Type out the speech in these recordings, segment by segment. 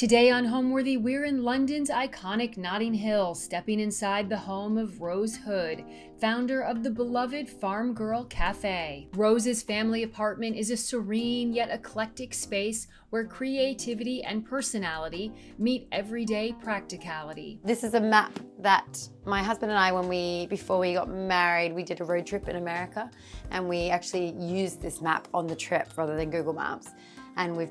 Today on Homeworthy, we're in London's iconic Notting Hill, stepping inside the home of Rose Hood, founder of the beloved Farm Girl Café. Rose's family apartment is a serene yet eclectic space where creativity and personality meet everyday practicality. This is a map that my husband and I, before we got married, we did a road trip in America, and we actually used this map on the trip rather than Google Maps. And we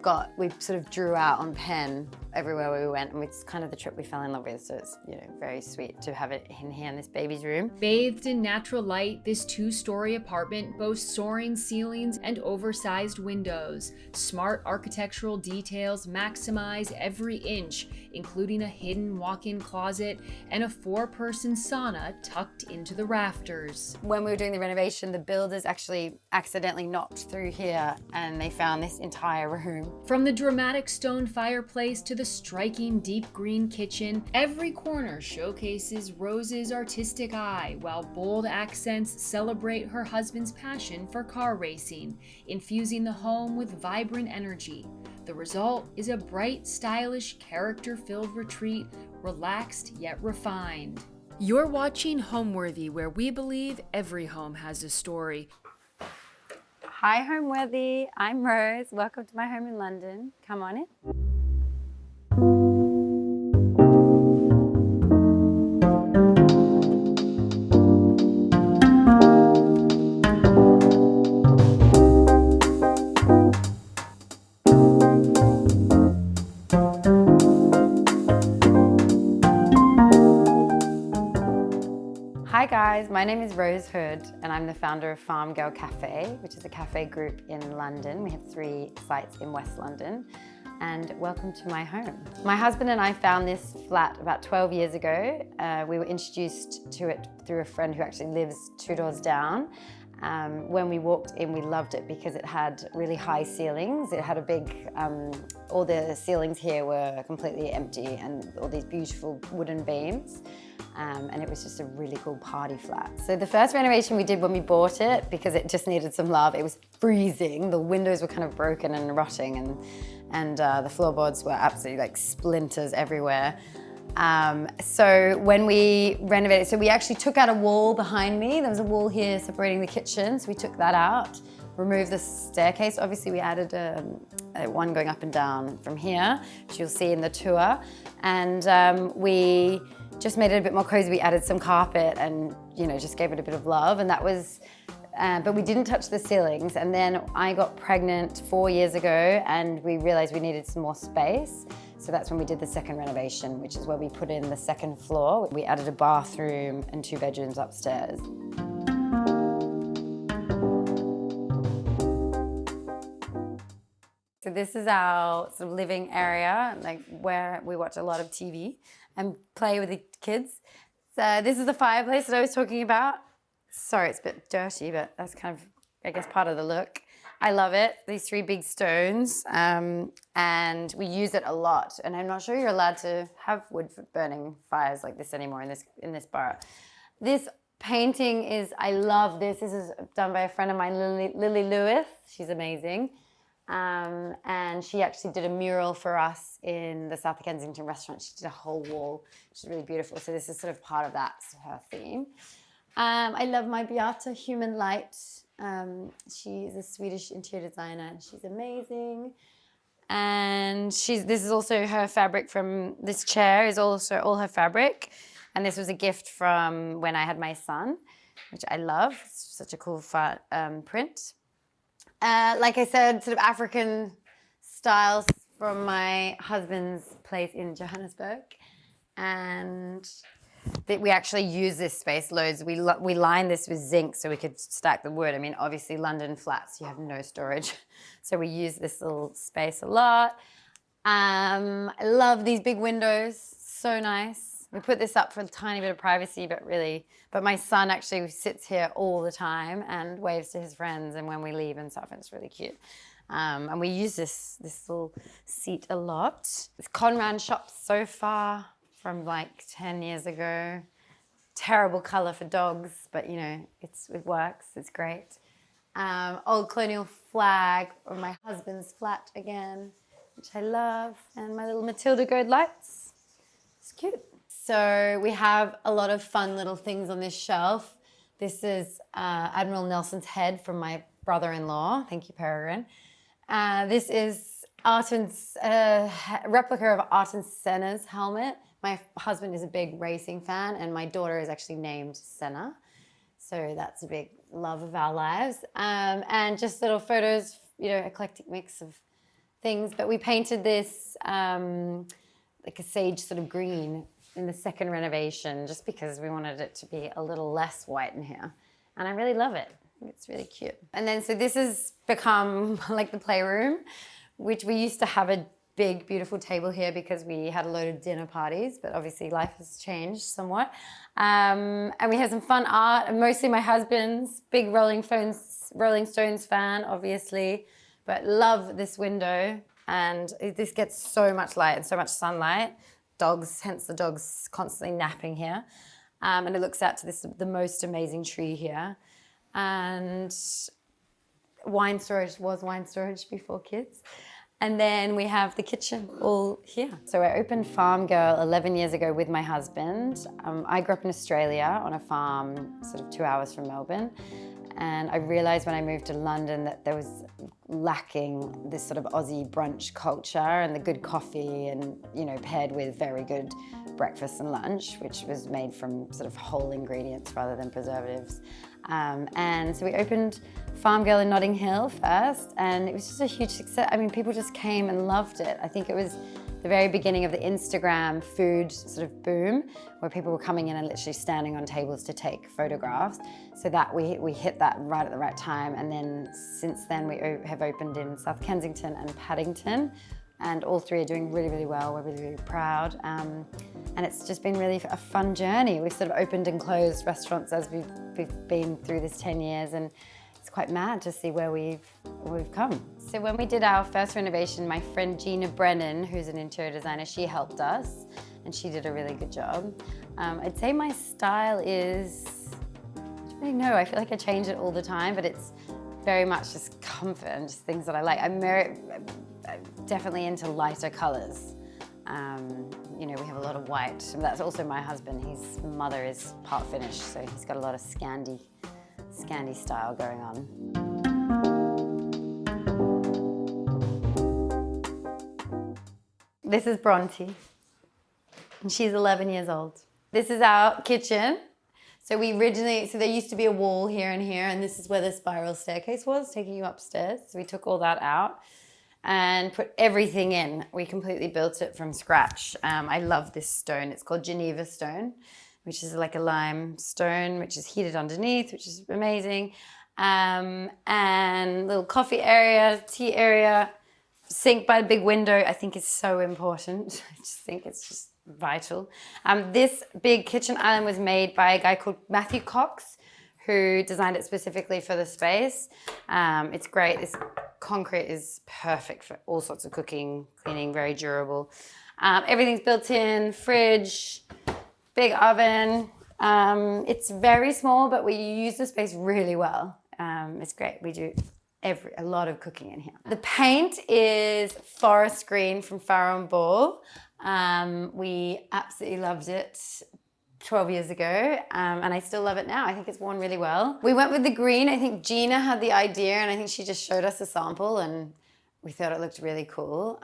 sort of drew out on pen everywhere we went, and it's kind of the trip we fell in love with. So it's, very sweet to have it in here in this baby's room. Bathed in natural light, this two-story apartment boasts soaring ceilings and oversized windows. Smart architectural details maximize every inch, including a hidden walk-in closet and a 4-person sauna tucked into the rafters. When we were doing the renovation, the builders actually accidentally knocked through here, and they found this entire room. From the dramatic stone fireplace to the striking deep green kitchen, every corner showcases Rose's artistic eye, while bold accents celebrate her husband's passion for car racing, infusing the home with vibrant energy. The result is a bright, stylish, character-filled retreat, relaxed yet refined. You're watching Homeworthy, where we believe every home has a story. Hi, Homeworthy. I'm Rose. Welcome to my home in London. Come on in. Hi guys, my name is Rose Hood, and I'm the founder of Farm Girl Café, which is a cafe group in London. We have 3 sites in West London, and welcome to my home. My husband and I found this flat about 12 years ago. We were introduced to it through a friend who actually lives 2 doors down. When we walked in, we loved it because it had really high ceilings. It had a big, all the ceilings here were completely empty and all these beautiful wooden beams. And it was just a really cool party flat. So the first renovation we did when we bought it, because it just needed some love, it was freezing. The windows were kind of broken and rotting, and the floorboards were absolutely like splinters everywhere. So when we renovated, so we actually took out a wall behind me. There was a wall here separating the kitchen, so we took that out, removed the staircase. Obviously we added one going up and down from here, which you'll see in the tour. And we just made it a bit more cozy. We added some carpet and, just gave it a bit of love. And that was, but we didn't touch the ceilings. And then I got pregnant 4 years ago, and we realized we needed some more space. So that's when we did the second renovation, which is where we put in the second floor. We added a bathroom and 2 bedrooms upstairs. So this is our sort of living area, like where we watch a lot of TV and play with the kids. So this is the fireplace that I was talking about. Sorry, it's a bit dirty, but that's kind of, I guess, part of the look. I love it, these 3 big stones, and we use it a lot. And I'm not sure you're allowed to have wood burning fires like this anymore in this borough. This painting is, I love this. This is done by a friend of mine, Lily Lewis. She's amazing. And she actually did a mural for us in the South Kensington restaurant. She did a whole wall, which is really beautiful. So this is sort of part of that, her theme. I love my Beata Human Light. She's a Swedish interior designer, and she's amazing. And this is also her fabric from this chair, is also all her fabric. And this was a gift from when I had my son, which I love. It's such a cool print. Like I said, sort of African styles from my husband's place in Johannesburg. And we actually use this space loads. We line this with zinc so we could stack the wood. I mean, obviously London flats, you have no storage. So we use this little space a lot. I love these big windows, so nice. We put this up for a tiny bit of privacy, but my son actually sits here all the time and waves to his friends and when we leave and stuff, and it's really cute. And we use this little seat a lot. It's Conran shop sofa from like 10 years ago. Terrible color for dogs, but it works, it's great. Old colonial flag of my husband's flat again. which I love, and my little Matilda gold lights. It's cute. So we have a lot of fun little things on this shelf. This is Admiral Nelson's head from my brother-in-law. Thank you, Peregrine. This is Arten's replica of Arten Senna's helmet. My husband is a big racing fan, and my daughter is actually named Senna. So that's a big love of our lives. And just little photos, eclectic mix of things. But we painted this like a sage sort of green in the second renovation, just because we wanted it to be a little less white in here. And I really love it. It's really cute. And then, so this has become like the playroom, which we used to have a big, beautiful table here because we had a load of dinner parties, but obviously life has changed somewhat. And we have some fun art, mostly my husband's big Rolling Stones fan, obviously, but love this window. And this gets so much light and so much sunlight. Dogs, hence the dogs constantly napping here. And it looks out to the most amazing tree here. And wine storage before kids. And then we have the kitchen all here. So I opened Farm Girl 11 years ago with my husband. I grew up in Australia on a farm sort of 2 hours from Melbourne. And I realized when I moved to London that there was lacking this sort of Aussie brunch culture and the good coffee and, paired with very good breakfast and lunch, which was made from sort of whole ingredients rather than preservatives. And so we opened Farm Girl in Notting Hill first, and it was just a huge success. I mean, people just came and loved it. I think it was the very beginning of the Instagram food sort of boom, where people were coming in and literally standing on tables to take photographs. So that we hit that right at the right time. And then since then we have opened in South Kensington and Paddington, and all three are doing really, really well. We're really, really proud. And it's just been really a fun journey. We've sort of opened and closed restaurants as we've been through this 10 years, and it's quite mad to see where we've come. So when we did our first renovation, my friend Gina Brennan, who's an interior designer, she helped us, and she did a really good job. I'd say my style is, I don't really know, I feel like I change it all the time, but it's very much just comfort and just things that I like. I'm definitely into lighter colors. We have a lot of white. And that's also my husband. His mother is part Finnish, so he's got a lot of Scandi style going on. This is Bronte, and she's 11 years old. This is our kitchen. So there used to be a wall here and here, and this is where the spiral staircase was, taking you upstairs. So we took all that out and put everything in. We completely built it from scratch. I love this stone. It's called Geneva stone, which is like a lime stone, which is heated underneath, which is amazing. And little coffee area, tea area, sink by the big window, I think is so important. I just think it's just vital. This big kitchen island was made by a guy called Matthew Cox, who designed it specifically for the space. It's great. This concrete is perfect for all sorts of cooking, cleaning, very durable. Everything's built in, fridge, big oven. It's very small, but we use the space really well. It's great. We do a lot of cooking in here. The paint is forest green from Farrow and Ball. We absolutely loved it 12 years ago, and I still love it now. I think it's worn really well. We went with the green. I think Gina had the idea, and I think she just showed us a sample, and we thought it looked really cool.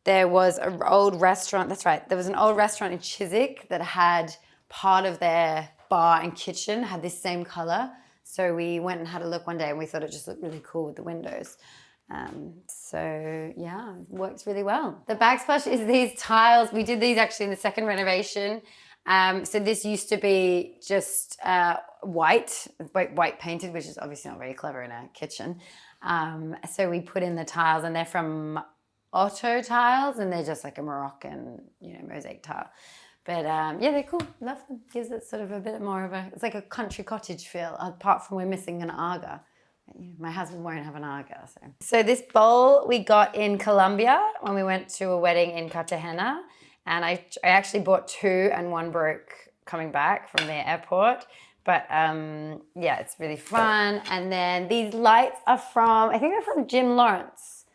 There was an old restaurant, that's right, there was an old restaurant in Chiswick that had part of their bar and kitchen had this same color. So we went and had a look one day, and we thought it just looked really cool with the windows. So yeah, it works really well. The backsplash is these tiles. We did these actually in the second renovation. So this used to be just white painted, which is obviously not very clever in a kitchen. So we put in the tiles, and they're from Otto tiles, and they're just like a Moroccan, mosaic tile. But yeah, they're cool. Love them. Gives it sort of a bit more of it's like a country cottage feel, apart from we're missing an aga. My husband won't have an aga. So this bowl we got in Colombia when we went to a wedding in Cartagena. And I actually bought two, and one broke coming back from the airport. But yeah, it's really fun. And then these lights are I think they're from Jim Lawrence.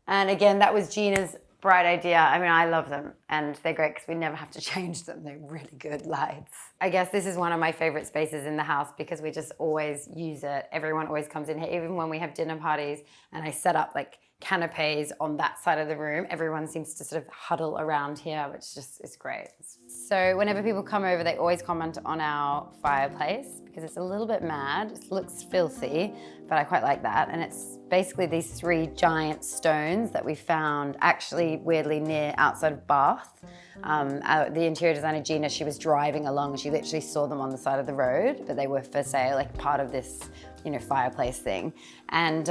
And again, that was Gina's bright idea. I mean, I love them and they're great because we never have to change them. They're really good lights. I guess this is one of my favorite spaces in the house because we just always use it. Everyone always comes in here, even when we have dinner parties and I set up like canapes on that side of the room. Everyone seems to sort of huddle around here, which just is great. So whenever people come over, they always comment on our fireplace because it's a little bit mad. It looks filthy, but I quite like that. And it's basically these 3 giant stones that we found actually weirdly near outside of Bath. The interior designer Gina, she was driving along and she literally saw them on the side of the road, but they were for sale, like part of this, you know, fireplace thing. And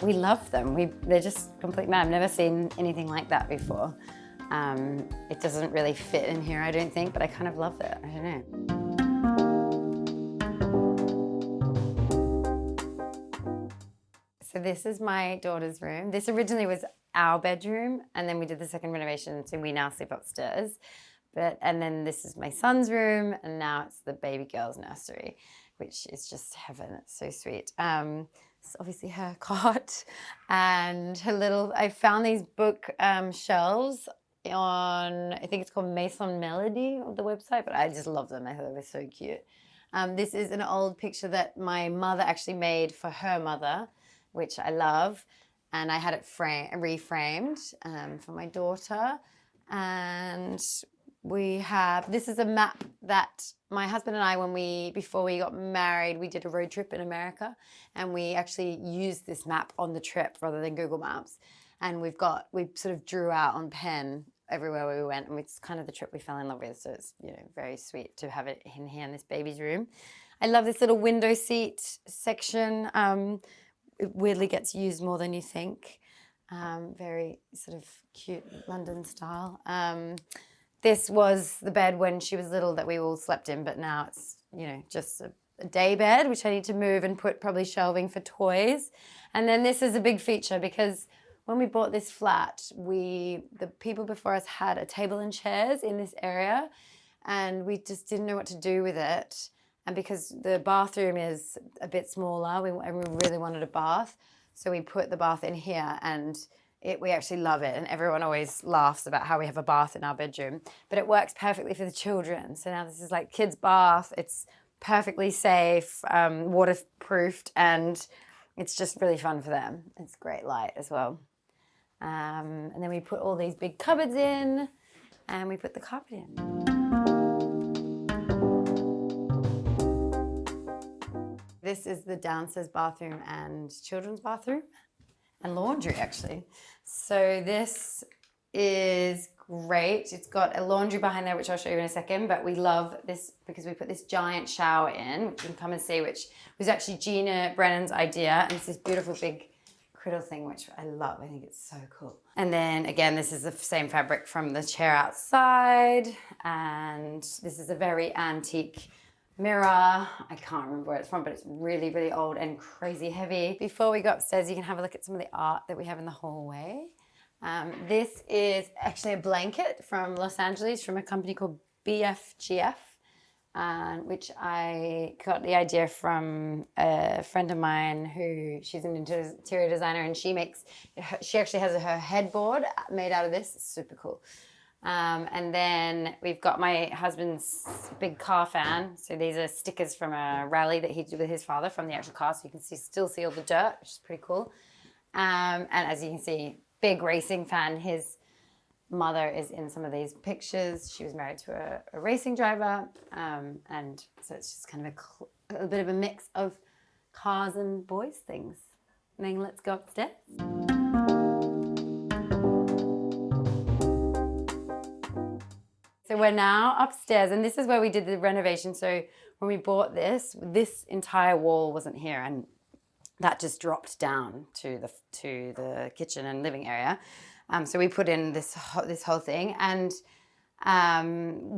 we love them. They're just complete mad. I've never seen anything like that before. It doesn't really fit in here, I don't think, but I kind of love it. I don't know. So this is my daughter's room. This originally was our bedroom, and then we did the second renovation, so we now sleep upstairs. And then this is my son's room, and now it's the baby girl's nursery, which is just heaven. It's so sweet. It's obviously her cot, and her little. I found these book shelves on, I think it's called Maison Melody on the website, but I just love them. I thought they were so cute. This is an old picture that my mother actually made for her mother, which I love. And I had it reframed for my daughter. And this is a map that my husband and I, before we got married, we did a road trip in America. And we actually used this map on the trip rather than Google Maps. And we sort of drew out on pen everywhere we went. And it's kind of the trip we fell in love with. So it's, you know, very sweet to have it in here in this baby's room. I love this little window seat section. It weirdly gets used more than you think. Very sort of cute London style. This was the bed when she was little that we all slept in, but now it's, you know, just a day bed, which I need to move and put probably shelving for toys. And then this is a big feature because when we bought this flat, the people before us had a table and chairs in this area, and we just didn't know what to do with it. And because the bathroom is a bit smaller, we really wanted a bath. So we put the bath in here and we actually love it. And everyone always laughs about how we have a bath in our bedroom, but it works perfectly for the children. So now this is like kids' bath. It's perfectly safe, waterproofed, and it's just really fun for them. It's great light as well. And then we put all these big cupboards in and we put the carpet in. This is the downstairs bathroom and children's bathroom and laundry, actually. So this is great. It's got a laundry behind there, which I'll show you in a second, but we love this because we put this giant shower in, which you can come and see, which was actually Gina Brennan's idea. And it's this beautiful big criddle thing, which I love. I think it's so cool. And then again, this is the same fabric from the chair outside. And this is a very antique mirror. I can't remember where it's from, but it's really, really old and crazy heavy. Before we go upstairs, you can have a look at some of the art that we have in the hallway. This is actually a blanket from Los Angeles from a company called BFGF, which I got the idea from a friend of mine she's an interior designer, and she actually has her headboard made out of this. It's super cool. And then we've got my husband's big car fan. So these are stickers from a rally that he did with his father from the actual car. So you can still see all the dirt, which is pretty cool. And as you can see, big racing fan. His mother is in some of these pictures. She was married to a racing driver. And so it's just kind of a bit of a mix of cars and boys things. And then let's go upstairs. So we're now upstairs, and this is where we did the renovation. So when we bought this entire wall wasn't here, and that just dropped down to the kitchen and living area. So we put in this whole thing, and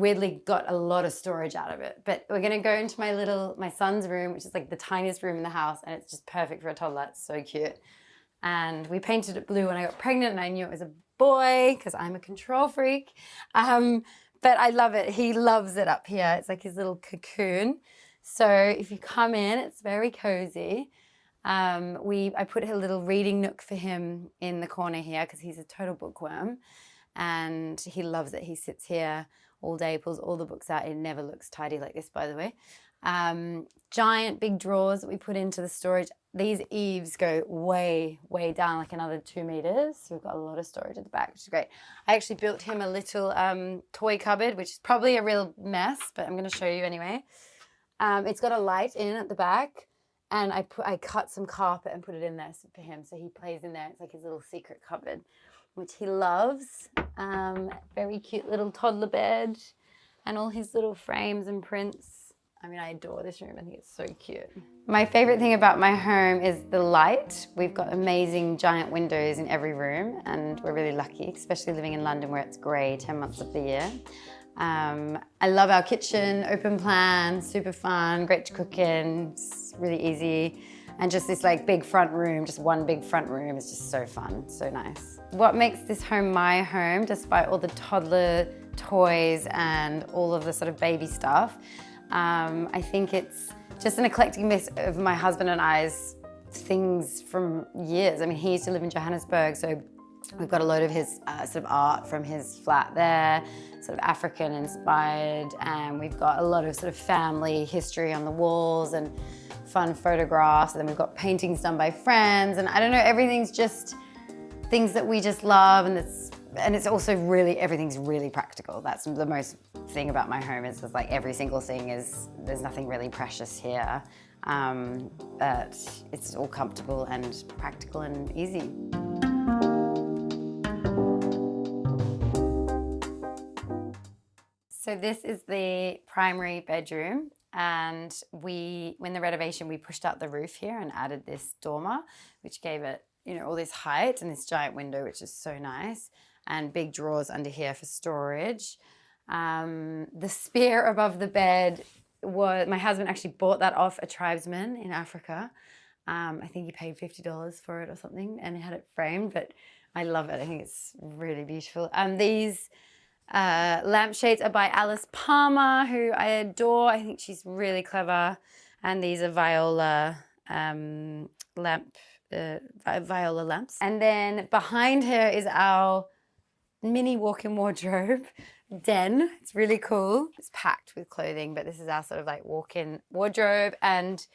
weirdly got a lot of storage out of it. But we're gonna go into my son's room, which is like the tiniest room in the house, and it's just perfect for a toddler. It's so cute. And we painted it blue when I got pregnant, and I knew it was a boy because I'm a control freak. But I love it. He loves it up here. It's like his little cocoon. So if you come in, it's very cozy. I put a little reading nook for him in the corner here because he's a total bookworm and he loves it. He sits here all day, pulls all the books out. It never looks tidy like this, by the way. Giant big drawers that we put into the storage. These eaves go way, way down, like another 2 meters. So we've got a lot of storage at the back, which is great. I actually built him a little toy cupboard, which is probably a real mess, but I'm going to show you anyway. It's got a light in at the back, and I cut some carpet and put it in there for him, so he plays in there. It's like his little secret cupboard, which he loves. Very cute little toddler bed, and all his little frames and prints. I mean, I adore this room. I think it's so cute. My favorite thing about my home is the light. We've got amazing giant windows in every room, and we're really lucky, especially living in London where it's grey 10 months of the year. I love our kitchen, open plan, super fun, great to cook in, it's really easy. And just this like big front room, just one big front room is just so fun, so nice. What makes this home my home, despite all the toddler toys and all of the sort of baby stuff, I think it's just an eclectic mix of my husband and I's things from years. I mean, he used to live in Johannesburg, so we've got a load of his sort of art from his flat there, sort of African inspired, and we've got a lot of sort of family history on the walls and fun photographs, and then we've got paintings done by friends, and I don't know, everything's just things that we just love, and it's also really, everything's really practical. That's the most thing about my home is like every single thing is, there's nothing really precious here, but it's all comfortable and practical and easy. So this is the primary bedroom, and when the renovation, we pushed out the roof here and added this dormer, which gave it, you know, all this height and this giant window, which is so nice, and big drawers under here for storage. The spear above the bed my husband actually bought that off a tribesman in Africa. I think he paid $50 for it or something, and he had it framed, but I love it. I think it's really beautiful. These lampshades are by Alice Palmer, who I adore. I think she's really clever. And these are Viola Viola lamps. And then behind her is our mini walk-in wardrobe den. It's really cool. It's packed with clothing, but this is our sort of like walk-in wardrobe. And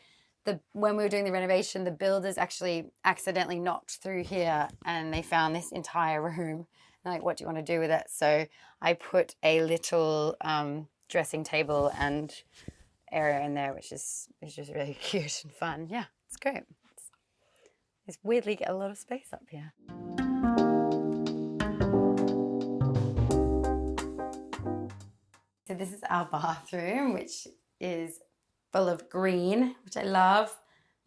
when we were doing the renovation, the builders actually accidentally knocked through here and they found this entire room. Like, what do you want to do with it? So I put a little dressing table and area in there, which is just really cute and fun. Yeah, it's great. It's weirdly get a lot of space up here. So this is our bathroom, which is full of green, which I love.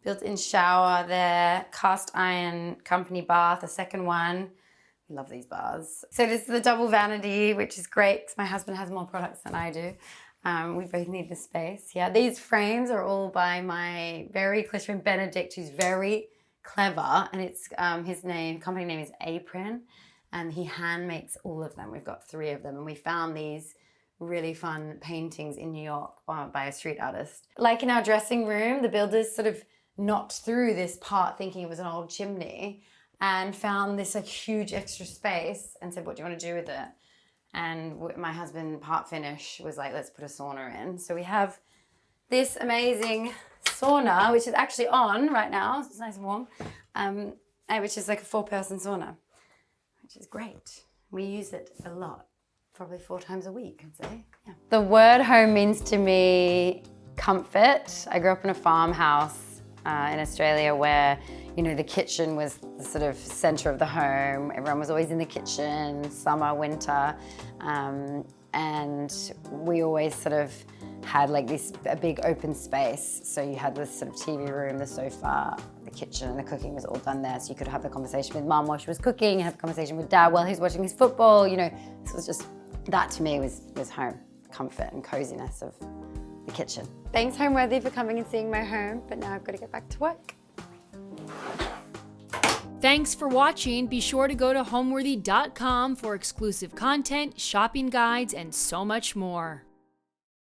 Built-in shower there, cast iron company bath, a second one. Love these bars. So this is the double vanity, which is great because my husband has more products than I do. We both need the space. Yeah, these frames are all by my very close friend Benedict, who's very clever, and it's company name is Apron, and he hand makes all of them. We've got 3 of them, and we found these really fun paintings in New York by a street artist. Like in our dressing room, the builders sort of knocked through this part thinking it was an old chimney, and found this like huge extra space and said, what do you want to do with it? And my husband, part finish, was like, let's put a sauna in. So we have this amazing sauna, which is actually on right now. It's nice and warm, which is like a 4-person sauna, which is great. We use it a lot, probably 4 times a week, I'd say. Yeah. The word home means to me comfort. I grew up in a farmhouse in Australia where, you know, the kitchen was the sort of center of the home. Everyone was always in the kitchen, summer, winter. And we always sort of had like a big open space. So you had this sort of TV room, the sofa, the kitchen, and the cooking was all done there. So you could have a conversation with mum while she was cooking, and have a conversation with dad while he's watching his football. You know, this was just, that to me was home, comfort and coziness of the kitchen. Thanks, Homeworthy, for coming and seeing my home, but now I've got to get back to work. Thanks for watching. Be sure to go to homeworthy.com for exclusive content, shopping guides, and so much more.